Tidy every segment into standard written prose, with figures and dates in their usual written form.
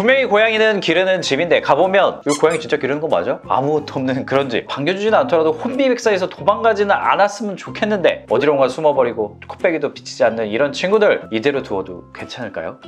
분명히 고양이는 기르는 집인데 가보면 이 고양이 진짜 기르는 거 맞아? 아무것도 없는 그런 집. 반겨주지는 않더라도 혼비백사에서 도망가지는 않았으면 좋겠는데 어디론가 숨어버리고 코빼기도 비치지 않는 이런 친구들 이대로 두어도 괜찮을까요?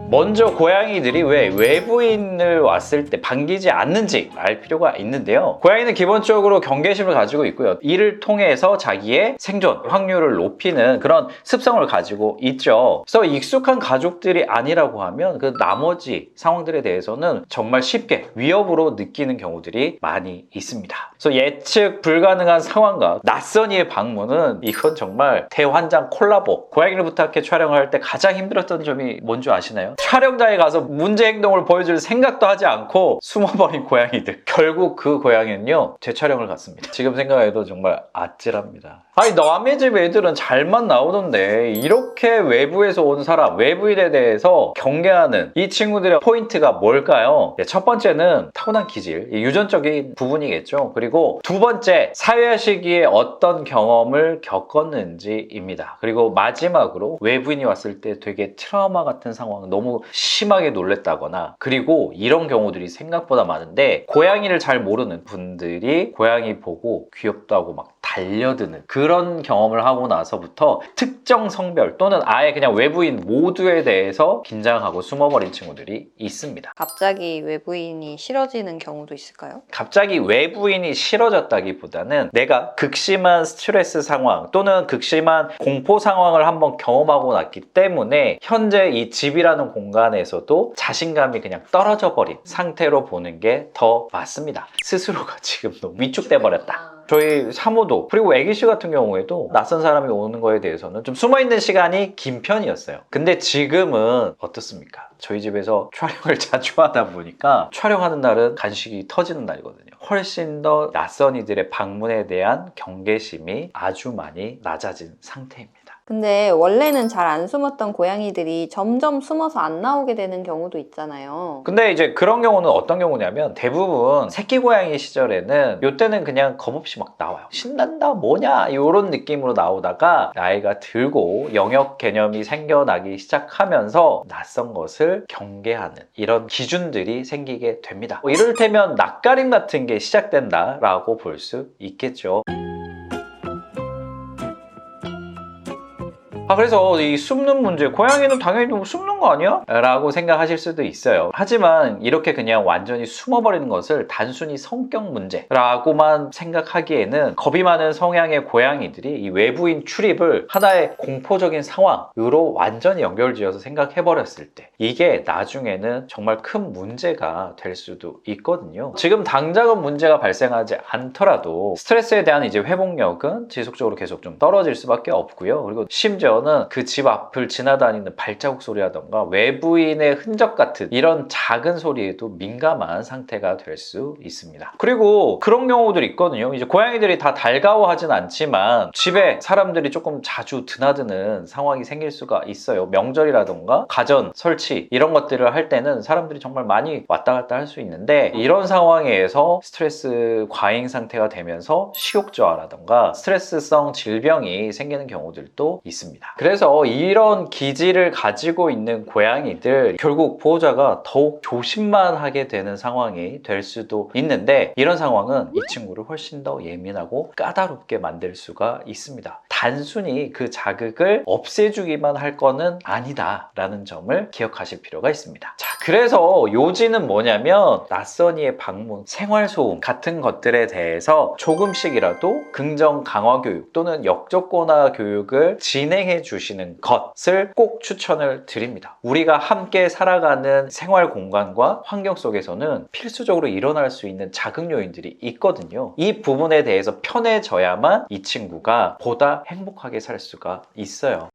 먼저 고양이들이 왜 외부인을 왔을 때 반기지 않는지 알 필요가 있는데요. 고양이는 기본적으로 경계심을 가지고 있고요. 이를 통해서 자기의 생존 확률을 높이는 그런 습성을 가지고 있죠. 그래서 익숙한 가족들이 아니라고 하면 그 나머지 상황들에 대해서는 정말 쉽게 위협으로 느끼는 경우들이 많이 있습니다. 그래서 예측 불가능한 상황과 낯선 이의 방문은 이건 정말 대환장 콜라보. 고양이를 부탁해 촬영할 때 가장 힘들었던 점이 뭔지 아시나요? 촬영장에 가서 문제 행동을 보여줄 생각도 하지 않고 숨어버린 고양이들. 결국 그 고양이는요, 재촬영을 갔습니다. 지금 생각해도 정말 아찔합니다. 아니, 남의 집 애들은 잘만 나오던데 이렇게 외부에서 온 사람, 외부인에 대해서 경계하는 이 친구들의 포인트가 뭘까요? 첫 번째는 타고난 기질, 유전적인 부분이겠죠. 그리고 두 번째, 사회 시기에 어떤 경험을 겪었는지입니다. 그리고 마지막으로 외부인이 왔을 때 되게 트라우마 같은 상황, 너무 심하게 놀랬다거나, 그리고 이런 경우들이 생각보다 많은데 고양이를 잘 모르는 분들이 고양이 보고 귀엽다고 막 달려드는 그런 경험을 하고 나서부터 특정 성별 또는 아예 그냥 외부인 모두에 대해서 긴장하고 숨어버린 친구들이 있습니다. 갑자기 외부인이 싫어지는 경우도 있을까요? 갑자기 외부인이 싫어졌다기보다는 내가 극심한 스트레스 상황 또는 극심한 공포 상황을 한번 경험하고 났기 때문에 현재 이 집이라는 공간에서도 자신감이 그냥 떨어져 버린 상태로 보는 게 더 맞습니다. 스스로가 지금 너무 위축돼 버렸다. 저희 사모도 그리고 애기씨 같은 경우에도 낯선 사람이 오는 거에 대해서는 좀 숨어있는 시간이 긴 편이었어요. 근데 지금은 어떻습니까? 저희 집에서 촬영을 자주 하다 보니까 촬영하는 날은 간식이 터지는 날이거든요. 훨씬 더 낯선 이들의 방문에 대한 경계심이 아주 많이 낮아진 상태입니다. 근데 원래는 잘 안 숨었던 고양이들이 점점 숨어서 안 나오게 되는 경우도 있잖아요. 근데 이제 그런 경우는 어떤 경우냐면 대부분 새끼 고양이 시절에는 이때는 그냥 겁없이 막 나와요. 신난다 뭐냐 이런 느낌으로 나오다가 나이가 들고 영역 개념이 생겨나기 시작하면서 낯선 것을 경계하는 이런 기준들이 생기게 됩니다. 이를테면 낯가림 같은 게 시작된다라고 볼 수 있겠죠. 그래서 이 숨는 문제, 고양이는 당연히 뭐 숨는 거 아니야? 라고 생각하실 수도 있어요. 하지만 이렇게 그냥 완전히 숨어버리는 것을 단순히 성격 문제라고만 생각하기에는 겁이 많은 성향의 고양이들이 이 외부인 출입을 하나의 공포적인 상황으로 완전히 연결지어서 생각해버렸을 때 이게 나중에는 정말 큰 문제가 될 수도 있거든요. 지금 당장은 문제가 발생하지 않더라도 스트레스에 대한 이제 회복력은 지속적으로 계속 좀 떨어질 수밖에 없고요. 그리고 심지어 그 집 앞을 지나다니는 발자국 소리라던가 외부인의 흔적 같은 이런 작은 소리에도 민감한 상태가 될 수 있습니다. 그리고 그런 경우들이 있거든요. 이제 고양이들이 다 달가워하진 않지만 집에 사람들이 조금 자주 드나드는 상황이 생길 수가 있어요. 명절이라던가 가전 설치 이런 것들을 할 때는 사람들이 정말 많이 왔다 갔다 할 수 있는데 이런 상황에서 스트레스 과잉 상태가 되면서 식욕 저하라던가 스트레스성 질병이 생기는 경우들도 있습니다. 그래서 이런 기질을 가지고 있는 고양이들 결국 보호자가 더욱 조심만 하게 되는 상황이 될 수도 있는데 이런 상황은 이 친구를 훨씬 더 예민하고 까다롭게 만들 수가 있습니다. 단순히 그 자극을 없애주기만 할 거는 아니다 라는 점을 기억하실 필요가 있습니다. 자, 그래서 요지는 뭐냐면 낯선 이의 방문, 생활소음 같은 것들에 대해서 조금씩이라도 긍정 강화 교육 또는 역적권화 교육을 진행해 주시는 것을 꼭 추천을 드립니다. 우리가 함께 살아가는 생활 공간과 환경 속에서는 필수적으로 일어날 수 있는 자극 요인들이 있거든요. 이 부분에 대해서 편해져야만 이 친구가 보다 행복하게 살 수가 있어요.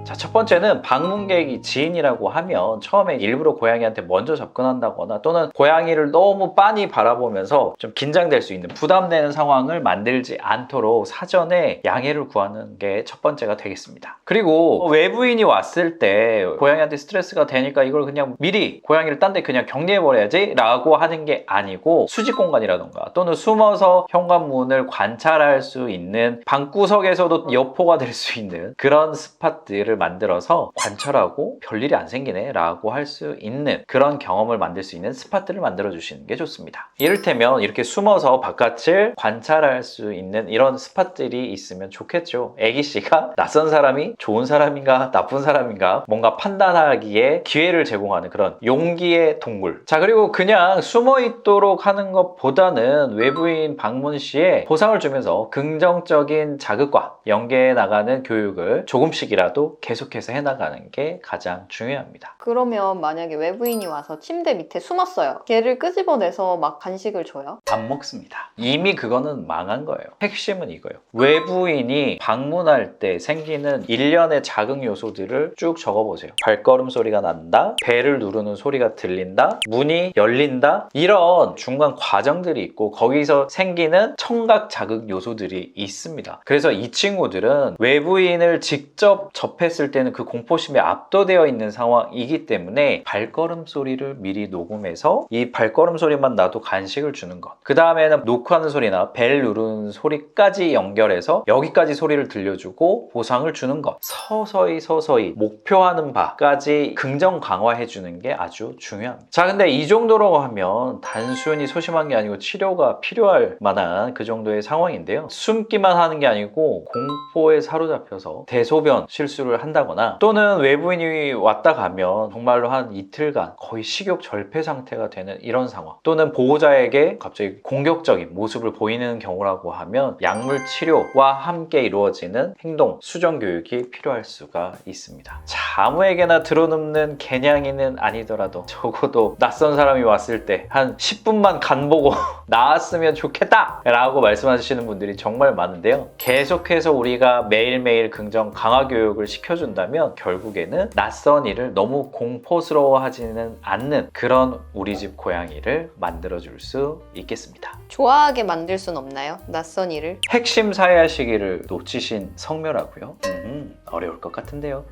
자, 첫 번째는 방문객이 지인이라고 하면 처음에 일부러 고양이한테 먼저 접근한다거나 또는 고양이를 너무 빤히 바라보면서 좀 긴장될 수 있는 부담되는 상황을 만들지 않도록 사전에 양해를 구하는 게 첫 번째가 되겠습니다. 그리고 외부인이 왔을 때 고양이한테 스트레스가 되니까 이걸 그냥 미리 고양이를 딴 데 그냥 격리해버려야지 라고 하는 게 아니고 수직 공간이라던가 또는 숨어서 현관문을 관찰할 수 있는 방구석에서도 여포가 될 수 있는 그런 스팟들을 만들어서 관찰하고 별일이 안 생기네 라고 할 수 있는 그런 경험을 만들 수 있는 스팟들을 만들어 주시는 게 좋습니다. 이를테면 이렇게 숨어서 바깥을 관찰할 수 있는 이런 스팟들이 있으면 좋겠죠. 애기씨가 낯선 사람이 좋은 사람인가 나쁜 사람인가 뭔가 판단하기에 기회를 제공하는 그런 용기의 동물. 자, 그리고 그냥 숨어 있도록 하는 것보다는 외부인 방문 시에 보상을 주면서 긍정적인 자극과 연계해 나가는 교육을 조금씩이라도 계속해서 해나가는 게 가장 중요합니다. 그러면 만약에 외부인이 와서 침대 밑에 숨었어요. 걔를 끄집어내서 막 간식을 줘요? 안 먹습니다. 이미 그거는 망한 거예요. 핵심은 이거예요. 외부인이 방문할 때 생기는 일련의 자극 요소들을 쭉 적어보세요. 발걸음 소리가 난다, 배를 누르는 소리가 들린다, 문이 열린다, 이런 중간 과정들이 있고 거기서 생기는 청각 자극 요소들이 있습니다. 그래서 이 친구들은 외부인을 직접 접했을 때는 그 공포심에 압도되어 있는 상황이기 때문에 발걸음 소리를 미리 녹음해서 이 발걸음 소리만 나도 간식을 주는 것, 그 다음에는 노크하는 소리나 벨 누르는 소리까지 연결해서 여기까지 소리를 들려주고 보상을 주는 것, 서서히 목표하는 바까지 긍정 강화해 주는 게 아주 중요합니다. 자, 근데 이 정도로 하면 단순히 소심한 게 아니고 치료가 필요할 만한 그 정도의 상황인데요. 숨기만 하는 게 아니고 공포에 사로잡혀서 대소변 실수를 한다거나 또는 외부인이 왔다 가면 정말로 한 이틀간 거의 식욕 절폐 상태가 되는 이런 상황, 또는 보호자에게 갑자기 공격적인 모습을 보이는 경우라고 하면 약물 치료와 함께 이루어지는 행동 수정 교육이 필요할 수가 있습니다. 자, 아무에게나 들어눕는 개냥이는 아니더라도 적어도 낯선 사람이 왔을 때 한 10분만 간 보고 나았으면 좋겠다 라고 말씀하시는 분들이 정말 많은데요. 계속해서 우리가 매일매일 긍정 강화 교육을 시켜준다면 결국에는 낯선 일을 너무 공포스러워하지는 않는 그런 우리 집 고양이를 만들어줄 수 있겠습니다. 좋아하게 만들 순 없나요? 낯선 일을? 핵심 사회화 시기를 놓치신 성묘라고요? 어려울 것 같은데요.